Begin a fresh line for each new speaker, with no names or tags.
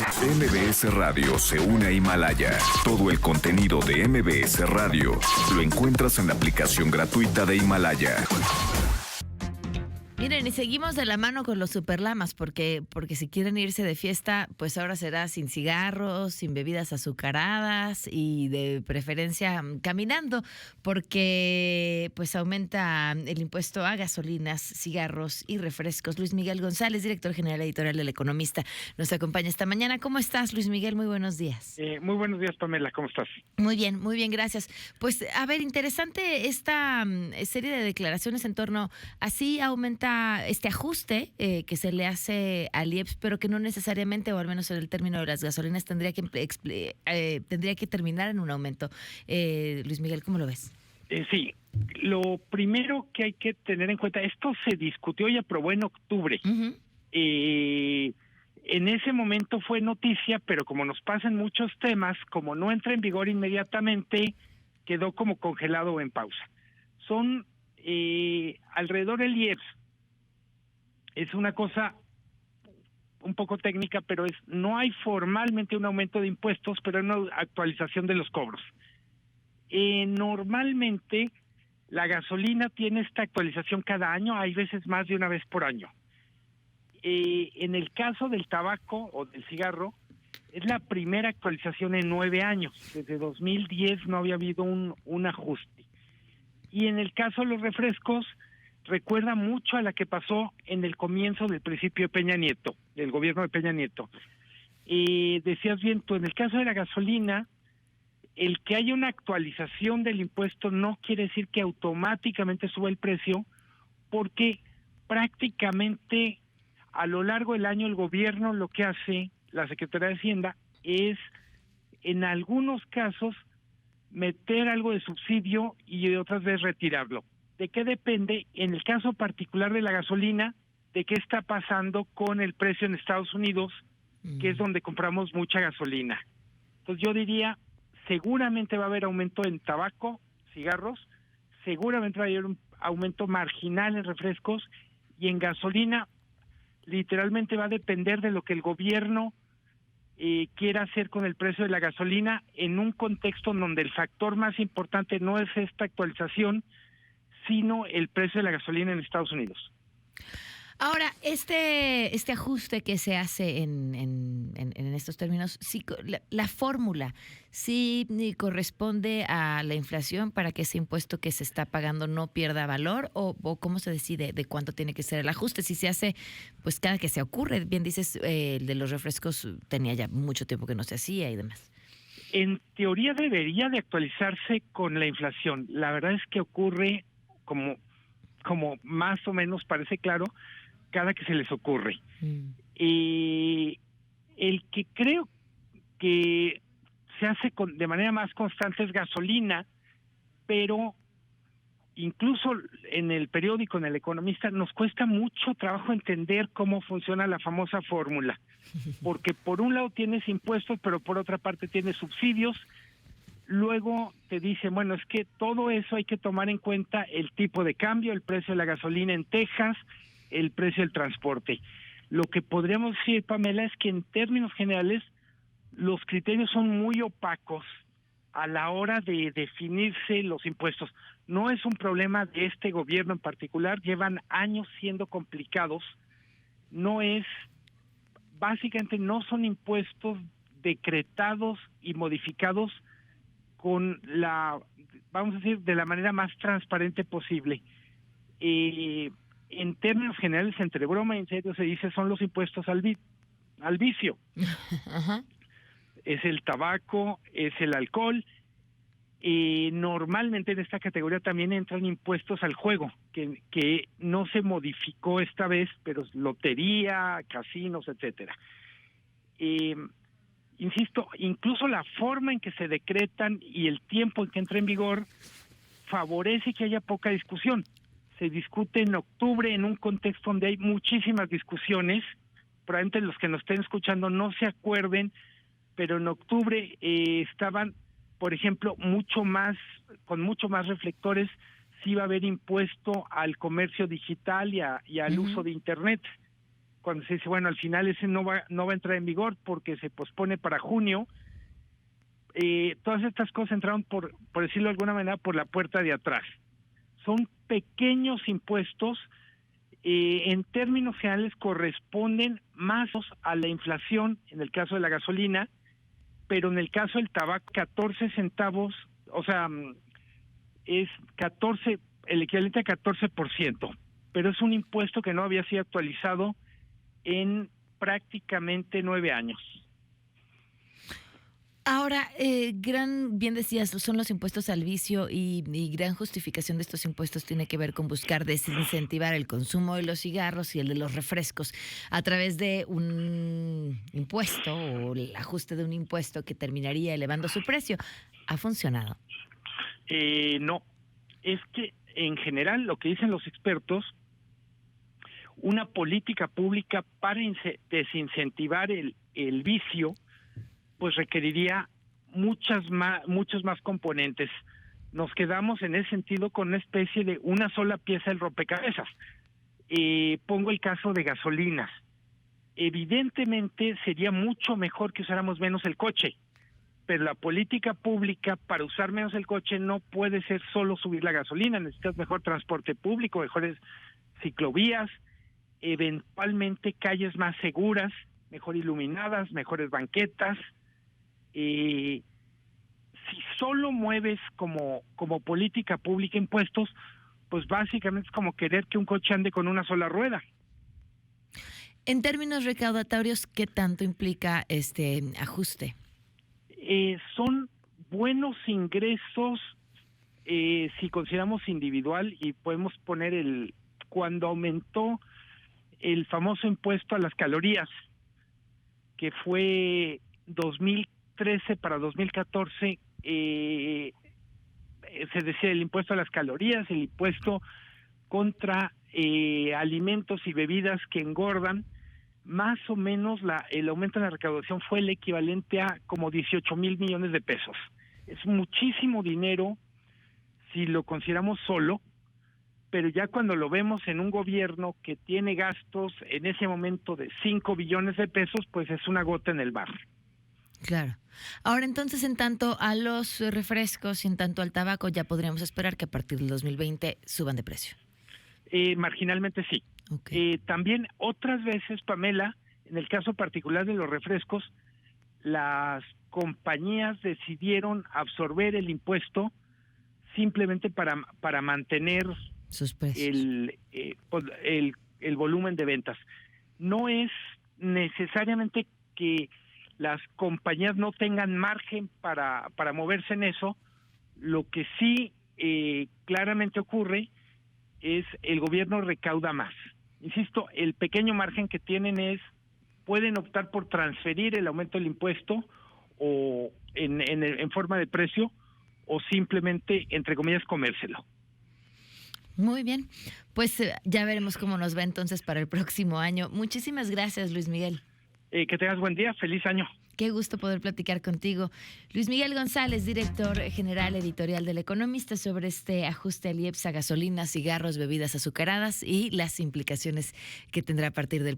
MBS Radio se une a Himalaya. Todo el contenido de MBS Radio lo encuentras en la aplicación gratuita de Himalaya.
Miren, y seguimos de la mano con los superlamas, porque si quieren irse de fiesta, pues ahora será sin cigarros, sin bebidas azucaradas y de preferencia caminando, porque pues aumenta el impuesto a gasolinas, cigarros y refrescos. Luis Miguel González, director general editorial del Economista, nos acompaña esta mañana. ¿Cómo estás, Luis Miguel? Muy buenos días.
Muy buenos días, Pamela. ¿Cómo estás?
Muy bien, gracias. Pues, a ver, interesante esta serie de declaraciones en torno así aumenta este ajuste que se le hace al IEPS, pero que no necesariamente, o al menos en el término de las gasolinas, tendría que terminar en un aumento. Luis Miguel, ¿cómo lo ves?
Sí, lo primero que hay que tener en cuenta, esto se discutió y aprobó en octubre.
Uh-huh.
En ese momento fue noticia, pero como nos pasan muchos temas, como no entra en vigor inmediatamente, quedó como congelado o en pausa. Son alrededor del IEPS. Es una cosa un poco técnica, pero no hay formalmente un aumento de impuestos, pero hay una actualización de los cobros. Normalmente la gasolina tiene esta actualización cada año, hay veces más de una vez por año. En el caso del tabaco o del cigarro, es la primera actualización en 9 años. Desde 2010 no había habido un ajuste. Y en el caso de los refrescos, recuerda mucho a la que pasó en el comienzo del principio de Peña Nieto, del gobierno de Peña Nieto. Decías bien tú, en el caso de la gasolina, el que haya una actualización del impuesto no quiere decir que automáticamente suba el precio, porque prácticamente a lo largo del año el gobierno lo que hace, la Secretaría de Hacienda, es en algunos casos meter algo de subsidio y otras veces retirarlo. ¿De qué depende? En el caso particular de la gasolina, de qué está pasando con el precio en Estados Unidos, que es donde compramos mucha gasolina. Entonces yo diría, seguramente va a haber aumento en tabaco, cigarros, seguramente va a haber un aumento marginal en refrescos, y en gasolina literalmente va a depender de lo que el gobierno quiera hacer con el precio de la gasolina, en un contexto donde el factor más importante no es esta actualización, sino el precio de la gasolina en Estados Unidos.
Ahora, este ajuste que se hace en estos términos, sí, la fórmula, ¿sí corresponde a la inflación para que ese impuesto que se está pagando no pierda valor? ¿O cómo se decide de cuánto tiene que ser el ajuste? Si se hace, pues cada que se ocurre, bien dices, el de los refrescos tenía ya mucho tiempo que no se hacía y demás.
En teoría debería de actualizarse con la inflación. La verdad es que ocurre como más o menos parece claro, cada que se les ocurre. El que creo que se hace de manera más constante es gasolina, pero incluso en el periódico, en El Economista, nos cuesta mucho trabajo entender cómo funciona la famosa fórmula, porque por un lado tienes impuestos, pero por otra parte tienes subsidios. Luego te dicen, bueno, es que todo eso hay que tomar en cuenta el tipo de cambio, el precio de la gasolina en Texas, el precio del transporte. Lo que podríamos decir, Pamela, es que en términos generales los criterios son muy opacos a la hora de definirse los impuestos. No es un problema de este gobierno en particular, llevan años siendo complicados. Básicamente no son impuestos decretados y modificados con vamos a decir, de la manera más transparente posible. En términos generales, entre broma y en serio, se dice son los impuestos al vicio.
Ajá.
Es el tabaco, es el alcohol. Normalmente en esta categoría también entran impuestos al juego, que no se modificó esta vez, pero lotería, casinos, etcétera. Insisto, incluso la forma en que se decretan y el tiempo en que entra en vigor favorece que haya poca discusión. Se discute en octubre en un contexto donde hay muchísimas discusiones. Probablemente los que nos estén escuchando no se acuerden, pero en octubre estaban, por ejemplo, con mucho más reflectores, si iba a haber impuesto al comercio digital y al uso de Internet. cuando se dice, bueno, al final ese no va a entrar en vigor porque se pospone para junio. Todas estas cosas entraron, por decirlo de alguna manera, por la puerta de atrás. Son pequeños impuestos, en términos generales corresponden más a la inflación en el caso de la gasolina, pero en el caso del tabaco 14 centavos, o sea, es 14, el equivalente a 14%, pero es un impuesto que no había sido actualizado en prácticamente 9 años.
Ahora, bien decías, son los impuestos al vicio y gran justificación de estos impuestos tiene que ver con buscar desincentivar el consumo de los cigarros y el de los refrescos a través de un impuesto o el ajuste de un impuesto que terminaría elevando su precio. ¿Ha funcionado?
No, es que en general lo que dicen los expertos, una política pública para desincentivar el vicio, pues requeriría muchos más componentes. Nos quedamos en ese sentido con una especie de una sola pieza del rompecabezas. Pongo el caso de gasolinas. Evidentemente sería mucho mejor que usáramos menos el coche, pero la política pública para usar menos el coche no puede ser solo subir la gasolina. Necesitas mejor transporte público, mejores ciclovías, eventualmente calles más seguras, mejor iluminadas, mejores banquetas. Si solo mueves como política pública impuestos, pues básicamente es como querer que un coche ande con una sola rueda.
En términos recaudatorios, ¿qué tanto implica este ajuste?
Son buenos ingresos si consideramos individual, y podemos poner cuando aumentó el famoso impuesto a las calorías, que fue 2013 para 2014, se decía el impuesto a las calorías, el impuesto contra alimentos y bebidas que engordan. Más o menos el aumento en la recaudación fue el equivalente a como 18 mil millones de pesos. Es muchísimo dinero si lo consideramos solo, pero ya cuando lo vemos en un gobierno que tiene gastos en ese momento de 5 billones de pesos, pues es una gota en el mar.
Claro. Ahora entonces, en tanto a los refrescos y en tanto al tabaco, ya podríamos esperar que a partir del 2020 suban de precio.
Marginalmente sí.
Okay.
También otras veces, Pamela, en el caso particular de los refrescos, las compañías decidieron absorber el impuesto simplemente para mantener
sus precios,
el volumen de ventas. No es necesariamente que las compañías no tengan margen para moverse en eso. Lo que sí claramente ocurre es el gobierno recauda más. Insisto, el pequeño margen que tienen pueden optar por transferir el aumento del impuesto o en forma de precio, o simplemente, entre comillas, comérselo.
Muy bien, pues ya veremos cómo nos va entonces para el próximo año. Muchísimas gracias, Luis Miguel.
Que tengas buen día, feliz año.
Qué gusto poder platicar contigo. Luis Miguel González, director general editorial del Economista, sobre este ajuste al IEPS a gasolinas, cigarros, bebidas azucaradas y las implicaciones que tendrá a partir del